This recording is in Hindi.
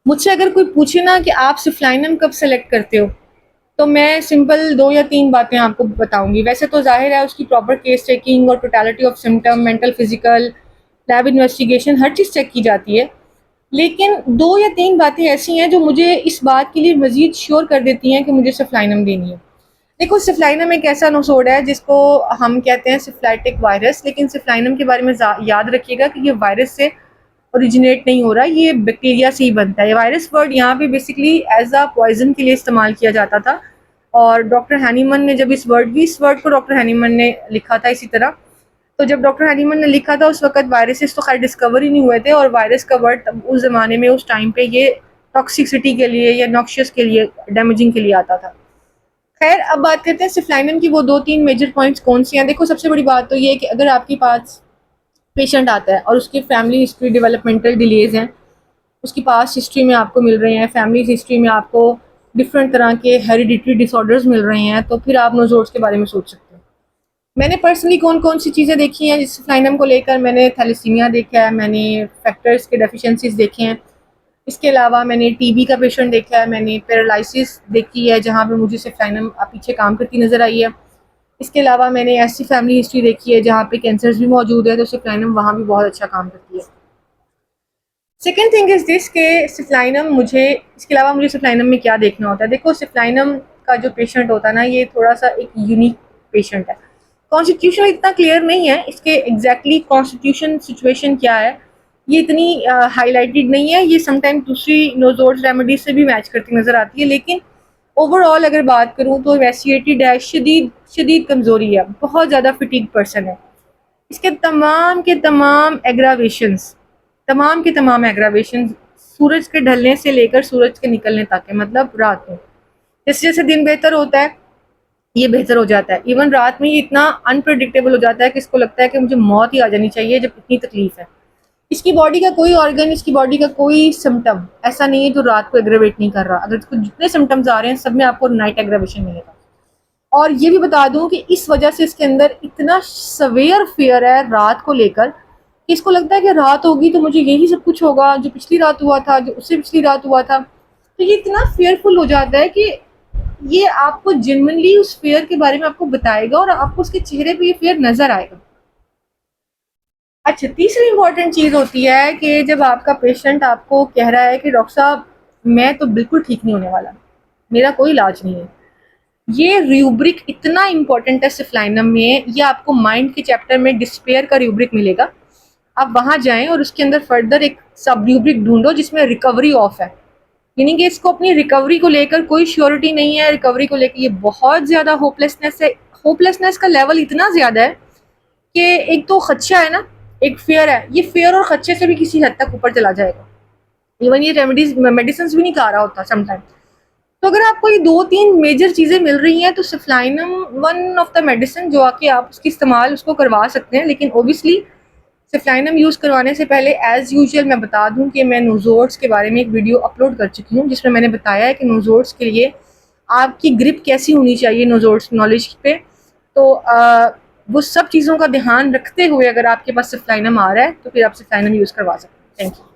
मुझसे अगर कोई पूछे ना कि आप सिफ्लाइनम कब सेलेक्ट करते हो, तो मैं सिंपल 2 या 3 बातें आपको बताऊँगी। वैसे तो ज़ाहिर है उसकी प्रॉपर केस टेकिंग और totality of symptom, mental, physical, lab investigation हर चीज़ चेक की जाती है। लेकिन 2 या 3 बातें ऐसी हैं जो मुझे इस बात के लिए मज़ीद श्योर कर देती हैं कि मुझे सिफ्लाइनम देनी है। देखो, सिफ्लाइनम एक ऐसा नोसोड है जिसको हम कहते हैं सिफ्लाइटिक वायरस, लेकिन सिफ्लाइनम के बारे में याद रखिएगा कि ये वायरस से ओरिजिनेट नहीं हो रहा, ये बैक्टीरिया से ही बनता है। ये वायरस वर्ड यहाँ पे बेसिकली एज अ पॉइजन के लिए इस्तेमाल किया जाता था, और डॉक्टर हैनीमन ने जब इस वर्ड को डॉक्टर हैनीमन ने लिखा था इसी तरह। तो जब डॉक्टर हैनीमन ने लिखा था उस वक्त वायरसेस तो खैर डिस्कवर ही नहीं हुए थे, और वायरस का वर्ड उस ज़माने में उस टाइम पे ये टॉक्सिसिटी के लिए या नॉक्शियस के लिए, डैमेजिंग के लिए आता था। खैर, अब बात करते हैं सिफ्लाइनम की वो 2-3 मेजर पॉइंट्स कौन सी हैं। देखो, सबसे बड़ी बात तो ये है कि अगर आपके पास पेशेंट आता है और उसकी फैमिली हिस्ट्री, डेवलपमेंटल डिलेज़ हैं, उसकी पास्ट हिस्ट्री में आपको मिल रहे हैं, फैमिली हिस्ट्री में आपको डिफरेंट तरह के हेरिडिटरी डिसऑर्डर्स मिल रहे हैं, तो फिर आप नोज़ोड्स के बारे में सोच सकते हैं। मैंने पर्सनली कौन-कौन सी चीज़ें देखी हैं इस सिफ्लाइनम को लेकर। मैंने थैलेसीमिया देखा है, मैंने फैक्टर्स के डेफिशिएंसीज़ देखे हैं। इसके अलावा मैंने टीबी का पेशेंट देखा है, मैंने पैरालिसिस देखी है जहाँ पे मुझे सिफ्लाइनम पीछे काम करती नज़र आई है। इसके अलावा मैंने ऐसी फैमिली हिस्ट्री देखी है जहाँ पे कैंसर्स भी मौजूद है, तो सिफ्लाइनम वहाँ भी बहुत अच्छा काम करती है। सेकेंड थिंग इज़ दिस के सिफ्लाइनम मुझे इसके अलावा मुझे सिफ्लाइनम में क्या देखना होता है। देखो, सिफ्लाइनम का जो पेशेंट होता है ना, ये थोड़ा सा एक यूनिक पेशेंट है। कॉन्स्टिट्यूशन इतना क्लियर नहीं है, इसके एग्जैक्टली कॉन्स्टिट्यूशन सिचुएशन क्या है ये इतनी हाईलाइटेड नहीं है। ये समटाइम दूसरी नोजोड्स रेमेडीज से भी मैच करती नज़र आती है, लेकिन ओवरऑल अगर बात करूँ तो वैसिएटेड है, शदीद शदीद कमज़ोरी है, बहुत ज़्यादा फटीग पर्सन है। इसके तमाम के तमाम एग्रावेशन सूरज के ढलने से लेकर सूरज के निकलने तक है, मतलब रात में। जैसे जैसे दिन बेहतर होता है ये बेहतर हो जाता है। इवन रात में ये इतना अनप्रेडिक्टेबल हो जाता है कि इसको लगता है कि मुझे मौत ही आ जानी चाहिए, जब इतनी तकलीफ है। इसकी बॉडी का कोई ऑर्गन, इसकी बॉडी का कोई सिम्टम ऐसा नहीं है जो रात को एग्रेवेट नहीं कर रहा। अगर इसको जितने सिम्टम्स आ रहे हैं सब में आपको नाइट एग्रेवेशन मिलेगा। और ये भी बता दूं कि इस वजह से इसके अंदर इतना सवेयर फियर है रात को लेकर कि इसको लगता है कि रात होगी तो मुझे यही सब कुछ होगा जो पिछली रात हुआ था, जो उससे पिछली रात हुआ था। तो ये इतना फेयरफुल हो जाता है कि ये आपको जेन्युइनली उस फेयर के बारे में आपको बताएगा और आपको उसके चेहरे पे ये फेयर नजर आएगा। अच्छा, तीसरी इंपॉर्टेंट चीज होती है कि जब आपका पेशेंट आपको कह रहा है कि डॉक्टर साहब मैं तो बिल्कुल ठीक नहीं होने वाला, मेरा कोई इलाज नहीं है। ये रूब्रिक इतना इंपॉर्टेंट है सिफ्लाइनम में, ये आपको माइंड के चैप्टर में डिस्पेयर का रूब्रिक मिलेगा। आप वहां जाएं और उसके अंदर फर्दर एक सब रूब्रिक ढूंढो जिसमें रिकवरी ऑफ है, यानी कि इसको अपनी रिकवरी को लेकर कोई श्योरिटी नहीं है। रिकवरी को लेकर ये बहुत ज़्यादा होपलेसनेस है। होपलेसनेस का लेवल इतना ज़्यादा है कि एक तो खदशा है ना, एक फेयर है, ये फेयर और खदशे से भी किसी हद तक ऊपर चला जाएगा। इवन ये रेमेडीज मेडिसिन भी नहीं खा रहा होता समटाइम। तो अगर आपको ये 2-3 मेजर चीज़ें मिल रही हैं तो सिफ्लाइनम वन ऑफ द मेडिसिन जो आके आप उसकी इस्तेमाल उसको करवा सकते हैं। लेकिन ओबियसली सिफ्लाइनम यूज़ करवाने से पहले एज़ यूजुअल मैं बता दूं कि मैं नोज़ोड्स के बारे में एक वीडियो अपलोड कर चुकी हूँ जिसमें मैंने बताया है कि नोज़ोड्स के लिए आपकी ग्रिप कैसी होनी चाहिए नोज़ोड्स नॉलेज पे। तो वो सब चीज़ों का ध्यान रखते हुए अगर आपके पास सिफ्लाइनम आ रहा है तो फिर आप सिफ्लाइनम यूज़ करवा सकते हैं। Thank you.